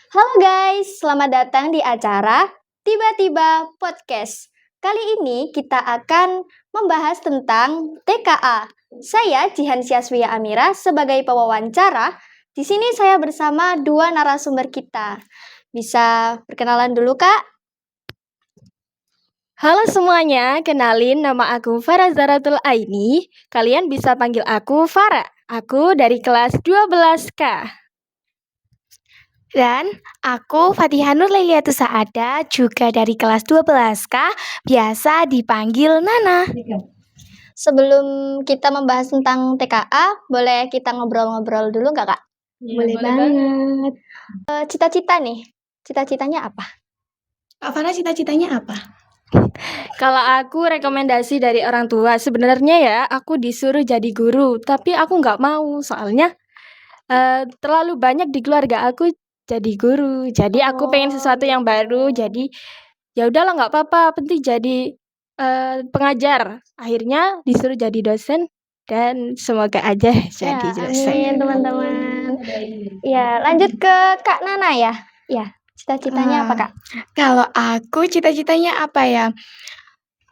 Halo guys, selamat datang di acara Tiba-Tiba Podcast. Kali ini kita akan membahas tentang TKA. Saya Jihan Syaswia Amira sebagai pewawancara. Di sini saya bersama dua narasumber kita. Bisa perkenalan dulu, Kak? Halo semuanya, kenalin nama aku Farah Zaratul Aini. Kalian bisa panggil aku Farah. Aku dari kelas 12K. Dan aku Fatihah Nur Lailiatus Saada, juga dari kelas 12K, biasa dipanggil Nana. Sebelum kita membahas tentang TKA, boleh kita ngobrol-ngobrol dulu nggak, Kak? Boleh banget. Cita-cita nih, cita-citanya apa? Kak Farah cita-citanya apa? Kalau aku rekomendasi dari orang tua, sebenarnya ya aku disuruh jadi guru, tapi aku nggak mau soalnya terlalu banyak di keluarga aku jadi guru. Jadi aku pengen sesuatu yang baru. Jadi ya udahlah nggak apa-apa, penting jadi pengajar. Akhirnya disuruh jadi dosen dan semoga aja jadi dosen. Amin teman-teman. Ya, lanjut ke Kak Nana ya. Ya, cita-citanya apa, Kak? Kalau aku cita-citanya apa ya?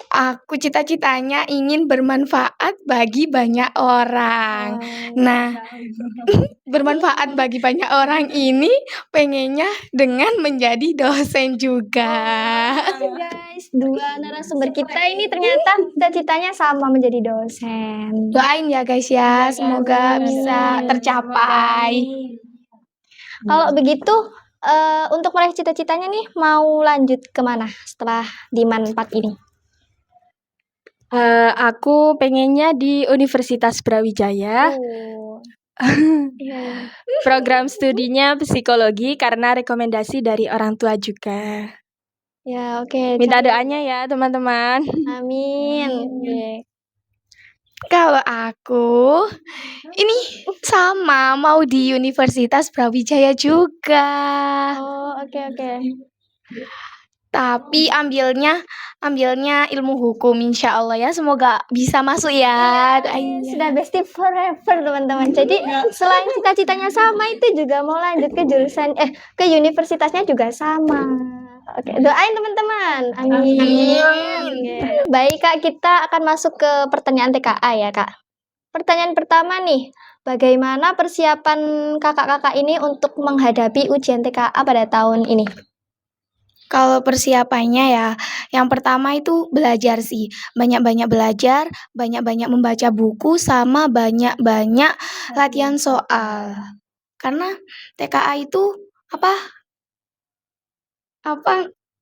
Aku cita-citanya ingin bermanfaat bagi banyak orang. Nah, bermanfaat bagi banyak orang ini pengennya dengan menjadi dosen juga. Guys, dua narasumber kita ini ternyata cita-citanya sama menjadi dosen. Doain ya guys ya, semoga bisa tercapai. Kalau begitu, untuk meraih cita-citanya nih mau lanjut kemana setelah di MAN 4 ini? Aku pengennya di Universitas Brawijaya. Program studinya psikologi karena rekomendasi dari orang tua juga. Ya, oke. Minta doanya ya teman-teman. Amin. Oke. Kalau aku ini sama mau di Universitas Brawijaya juga. Oh, oke. Tapi ambilnya ilmu hukum insya Allah ya. Semoga bisa masuk ya. Doain ya. Sudah bestie forever teman-teman. Jadi selain cita-citanya sama itu juga mau lanjut ke jurusan ke universitasnya juga sama. Oke, doain teman-teman. Amin. Oke. Baik Kak, kita akan masuk ke pertanyaan TKA ya Kak. Pertanyaan pertama nih, bagaimana persiapan kakak-kakak ini untuk menghadapi ujian TKA pada tahun ini? Kalau persiapannya ya, yang pertama itu belajar sih. Banyak-banyak belajar, banyak-banyak membaca buku, sama banyak-banyak latihan soal. Karena TKA itu apa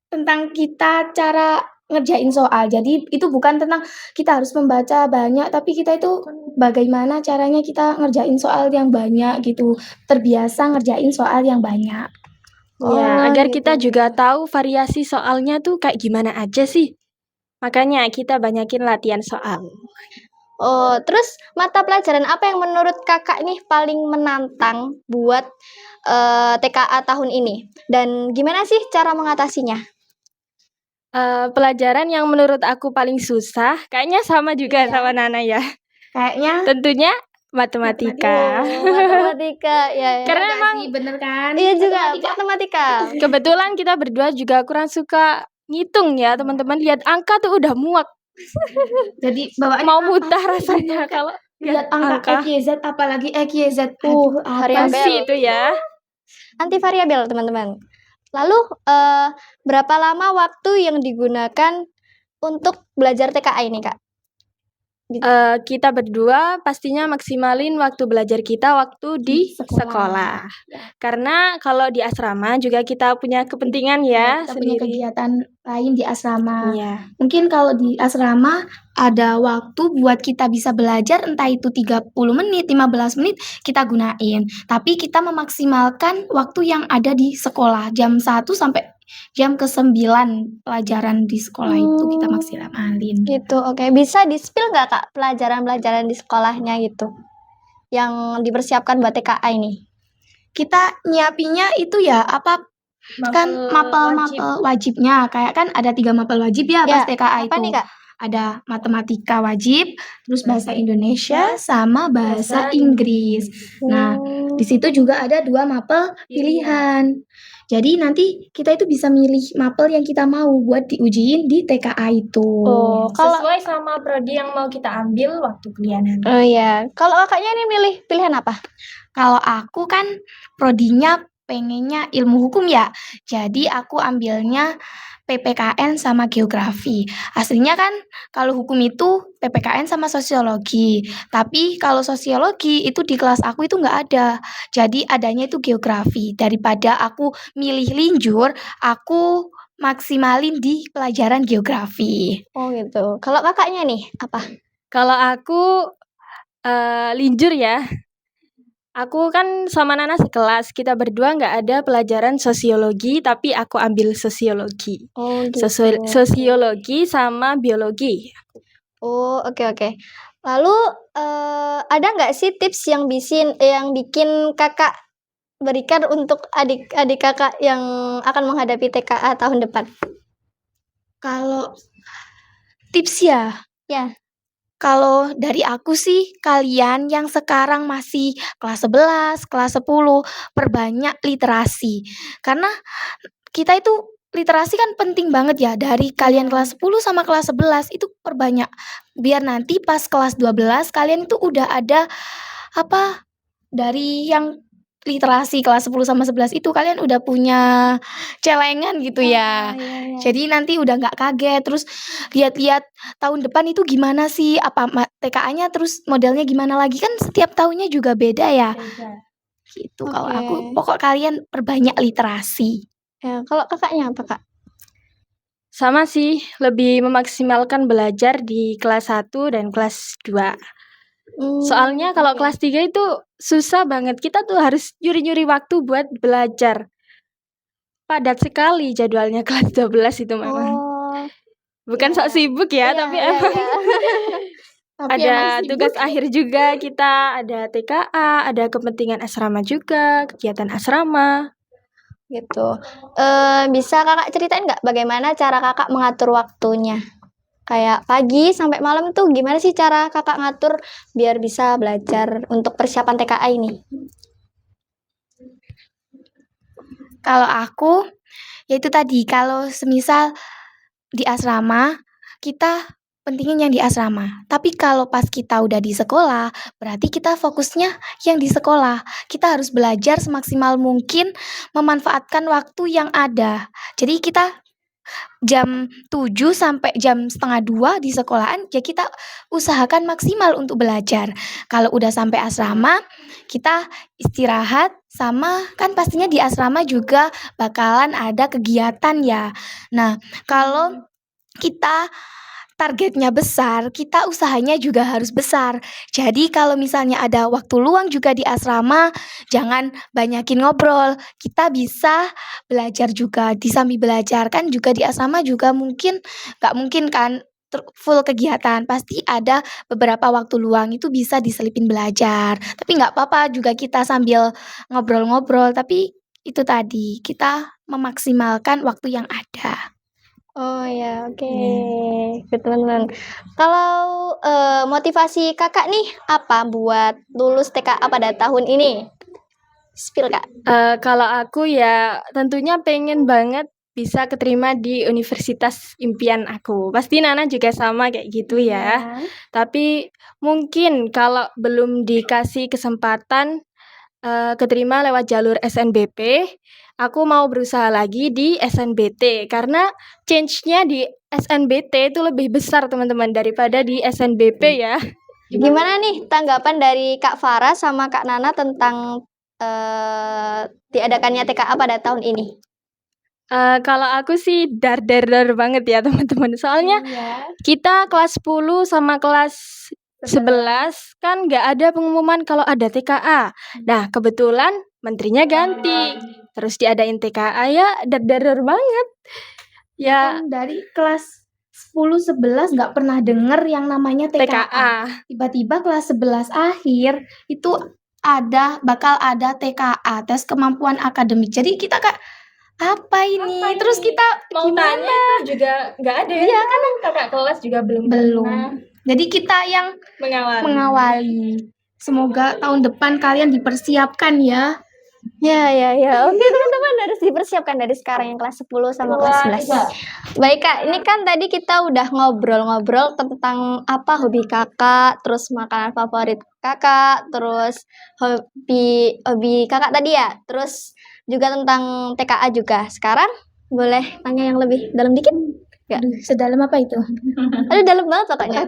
tentang kita cara ngerjain soal. Jadi itu bukan tentang kita harus membaca banyak, tapi kita itu bagaimana caranya kita ngerjain soal yang banyak gitu. Terbiasa ngerjain soal yang banyak. Ya, agar gitu. kita juga tahu variasi soalnya tuh kayak gimana aja sih. Makanya kita banyakin latihan soal. Oh, terus mata pelajaran apa yang menurut kakak nih paling menantang buat TKA tahun ini? Dan gimana sih cara mengatasinya? Pelajaran yang menurut aku paling susah, kayaknya sama juga sama Nana ya. Kayaknya Tentunya matematika. Matematika ya. Karena emang bener kan? Iya juga matematika. kebetulan kita berdua juga kurang suka ngitung ya teman-teman. Lihat angka tuh udah muak. Jadi bawaannya Mau muntah rasanya kalau lihat angka XYZ, apalagi XYZ variabel. Sih itu ya. Anti variabel teman-teman. Lalu berapa lama waktu yang digunakan untuk belajar TKA ini kak? Kita berdua pastinya maksimalin waktu belajar kita waktu di sekolah. Karena kalau di asrama juga kita punya kepentingan ya kita punya sendiri. kegiatan lain di asrama. Iya. Mungkin kalau di asrama ada waktu buat kita bisa belajar, entah itu 30 menit, 15 menit kita gunain. Tapi kita memaksimalkan waktu yang ada di sekolah. Jam 1 sampai jam ke-9 pelajaran di sekolah itu kita maksimalin. Gitu, oke. Bisa di-spill nggak kak pelajaran-pelajaran di sekolahnya gitu? Yang dipersiapkan buat TKA ini? Kita nyiapinnya itu ya kan mapel wajibnya. Kayak kan ada 3 mapel wajib ya pas TKA apa itu. nih kak? Ada matematika wajib, terus bahasa Indonesia sama bahasa Inggris. Nah, di situ juga ada 2 mapel pilihan. Jadi nanti kita itu bisa milih mapel yang kita mau buat diujiin di TKA itu. Oh, kalau Sesuai sama prodi yang mau kita ambil waktu kuliah nanti. oh iya, kalau kakaknya ini milih pilihan apa? Kalau aku kan prodinya pengennya ilmu hukum ya. Jadi aku ambilnya PPKN sama geografi. Aslinya kan kalau hukum itu PPKN sama sosiologi. Tapi kalau sosiologi itu di kelas aku itu nggak ada. Jadi adanya itu geografi. Daripada aku milih linjur, aku maksimalin di pelajaran geografi. Oh gitu. Kalau kakaknya nih apa? Kalau aku linjur ya. Aku kan sama Nana sekelas, kita berdua nggak ada pelajaran sosiologi, tapi aku ambil sosiologi. Oh gitu. Sosiologi sama biologi. Oh oke. Lalu ada nggak sih tips yang bikin kakak berikan untuk adik-adik kakak yang akan menghadapi TKA tahun depan? Kalau tips ya, Ya. kalau dari aku sih, kalian yang sekarang masih kelas 11, kelas 10, perbanyak literasi. Karena kita itu literasi kan penting banget ya, dari kalian kelas 10 sama kelas 11 itu perbanyak. Biar nanti pas kelas 12 kalian itu udah ada dari yang literasi kelas 10 sama 11 itu kalian udah punya celengan gitu ya. Iya. Jadi nanti udah nggak kaget, terus lihat-lihat tahun depan itu gimana sih, TKA-nya terus modelnya gimana lagi, kan setiap tahunnya juga beda ya. Gitu kalau Oke. aku, pokok kalian perbanyak literasi. Ya, kalau kakaknya apa kak? Sama sih, lebih memaksimalkan belajar di kelas 1 dan kelas 2. Soalnya kalau kelas 3 itu susah banget. Kita tuh harus nyuri-nyuri waktu buat belajar. Padat sekali jadwalnya kelas 12 itu memang. Oh, Bukan sok sibuk ya, tapi iya. emang Tapi ada emang sibuk. tugas akhir juga kita, ada TKA, ada kepentingan asrama juga, kegiatan asrama. Gitu. Bisa kakak ceritain nggak bagaimana cara kakak mengatur waktunya? Kayak pagi sampai malam tuh gimana sih cara kakak ngatur biar bisa belajar untuk persiapan TKA ini? Kalau aku, ya itu tadi, kalau semisal di asrama, kita pentingin yang di asrama. Tapi kalau pas kita udah di sekolah, berarti kita fokusnya yang di sekolah. Kita harus belajar semaksimal mungkin, memanfaatkan waktu yang ada. Jadi kita jam 7 sampai jam setengah 2 di sekolahan, ya kita usahakan maksimal untuk belajar. Kalau udah sampai asrama, kita istirahat, sama kan pastinya di asrama juga bakalan ada kegiatan ya. Nah, kalau kita targetnya besar, kita usahanya juga harus besar. Jadi kalau misalnya ada waktu luang juga di asrama, jangan banyakin ngobrol. Kita bisa belajar juga, di sambil belajar kan juga di asrama juga gak mungkin kan full kegiatan. Pasti ada beberapa waktu luang itu bisa diselipin belajar. Tapi gak apa-apa juga kita sambil ngobrol-ngobrol. Tapi itu tadi, kita memaksimalkan waktu yang ada. Oh ya, oke. Teman-teman. Kalau motivasi kakak nih apa buat lulus TKA pada tahun ini? Spill kak. Kalau aku ya tentunya pengen banget bisa keterima di universitas impian aku. Pasti Nana juga sama kayak gitu ya. Tapi mungkin kalau belum dikasih kesempatan keterima lewat jalur SNBP, aku mau berusaha lagi di SNBT karena change-nya di SNBT itu lebih besar teman-teman daripada di SNBP ya. Gimana nih tanggapan dari Kak Farah sama Kak Nana tentang diadakannya TKA pada tahun ini? Kalau aku sih dar banget ya teman-teman. Soalnya kita kelas 10 sama kelas 11 kan nggak ada pengumuman kalau ada TKA. Nah, kebetulan menterinya ganti. Terus diadain TKA ya dar banget. Ya, Kan dari kelas 10-11 nggak pernah denger yang namanya TKA. TKA. Tiba-tiba kelas 11 akhir itu bakal ada TKA, tes kemampuan akademik. Jadi kita Apa ini? Terus kita mau gimana? tanya itu juga nggak ada. Iya, kan kakak kelas juga belum Belum. pernah Jadi kita yang mengawali. Semoga tahun depan kalian dipersiapkan ya. Ya. Oke, teman-teman harus dipersiapkan dari sekarang yang kelas 10 sama kelas 11. Baik, Kak. Ini kan tadi kita udah ngobrol-ngobrol tentang apa hobi Kakak, terus makanan favorit Kakak, terus hobi Kakak tadi ya. Terus juga tentang TKA juga. Sekarang boleh tanya yang lebih dalam dikit? Nggak? Aduh, sedalam apa itu? Aduh, dalam banget pokoknya.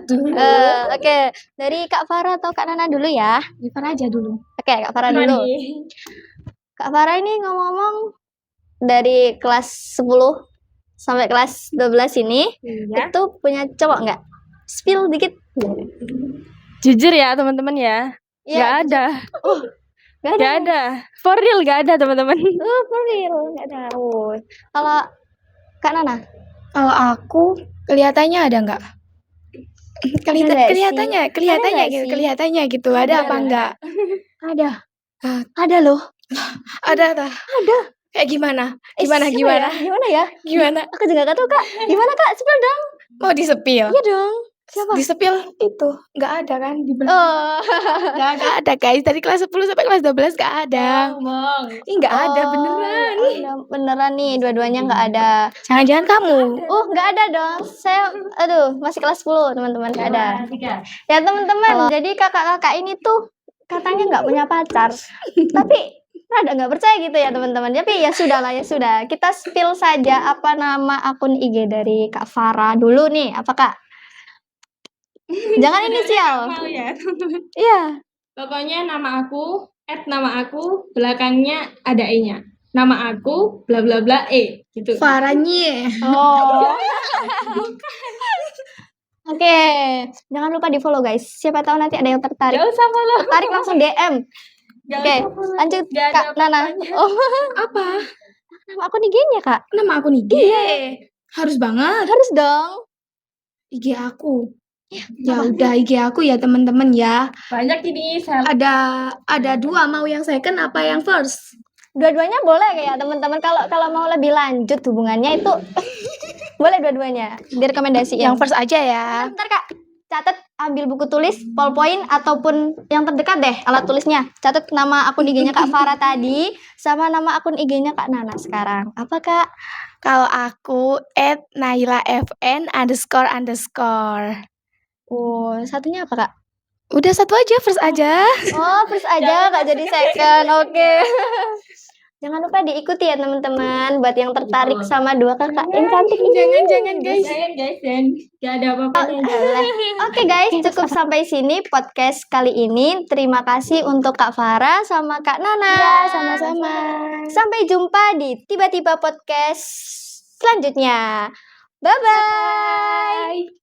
Oke, dari Kak Farah atau Kak Nana dulu ya. Gimana aja dulu. Oke, Kak Farah dulu. Kak Farah ini ngomong-ngomong dari kelas 10 sampai kelas 12 ini Iya. itu punya cowok nggak? Spill dikit. Jujur ya teman-teman ya, Iya, nggak ada, nggak ada. nggak ada, for real nggak ada teman-teman. For real, nggak ada. Kalau Kak Nana? Kalau aku kelihatannya ada nggak? Ada nggak sih? Kelihatannya Ada nggak gitu, sih? kelihatannya gitu. Ada apa enggak? Ada. Ah. Ada loh. Ada. Kayak gimana? Siapa Gimana? ya? Gimana ya? Gimana? Aku juga nggak tahu Kak. Gimana Kak? Spill dong. Mau disepil? Iya dong. Siapa? Disepil itu nggak ada kan di Oh. nggak ada guys, dari kelas 10 sampai kelas 12 nggak ada. Ih, nggak ada beneran. Beneran nih, dua-duanya nggak ada. Jangan-jangan kamu. Nggak ada dong. Saya, masih kelas 10, teman-teman, nggak ada. Ya, teman-teman, jadi kakak-kakak ini tuh katanya nggak punya pacar. Tapi rada nggak percaya gitu ya, teman-teman. Tapi ya sudah lah, ya sudah. Kita spill saja apa nama akun IG dari Kak Farah dulu nih. Apa, Kak? Jangan inisial. Mau ya. Iya. Pokoknya nama aku, belakangnya ada E-nya. Nama aku, bla bla bla E, gitu. Farahnya. Oh. Oke, jangan lupa di follow guys. Siapa tahu nanti ada yang tertarik. Gak usah follow. Tertarik langsung DM. Oke, lanjut Gak ada Kak Nana. Oh, Apa? nama akun IG-nya Kak. Nama aku nih. Harus banget. Harus dong. IG aku. Ya udah IG aku ya teman-teman ya. Banyak ini Ada dua, mau yang second apa yang first? Dua-duanya boleh kayak teman-teman. Kalau mau lebih lanjut hubungannya itu boleh dua-duanya. Direkomendasiin. Yang first aja ya. Bentar Kak, catat ambil buku tulis, ballpoint ataupun yang terdekat deh alat tulisnya. Catat nama akun IG-nya Kak Farah tadi sama nama akun IG-nya Kak Nana sekarang. Apa Kak? Kalau aku @nailafn__. Oh, satunya apa Kak? Udah satu aja, first aja. Oh, first aja Kak jadi second. Oke. Jangan lupa diikuti ya teman-teman buat yang tertarik sama dua kakak yang cantik ini. Jangan guys. Jangan guys, dan gak ada apa-apanya. Oke guys, cukup sampai sini podcast kali ini. Terima kasih untuk Kak Farah sama Kak Nana. Sama-sama. Sampai jumpa di Tiba-Tiba Podcast selanjutnya. Bye-bye.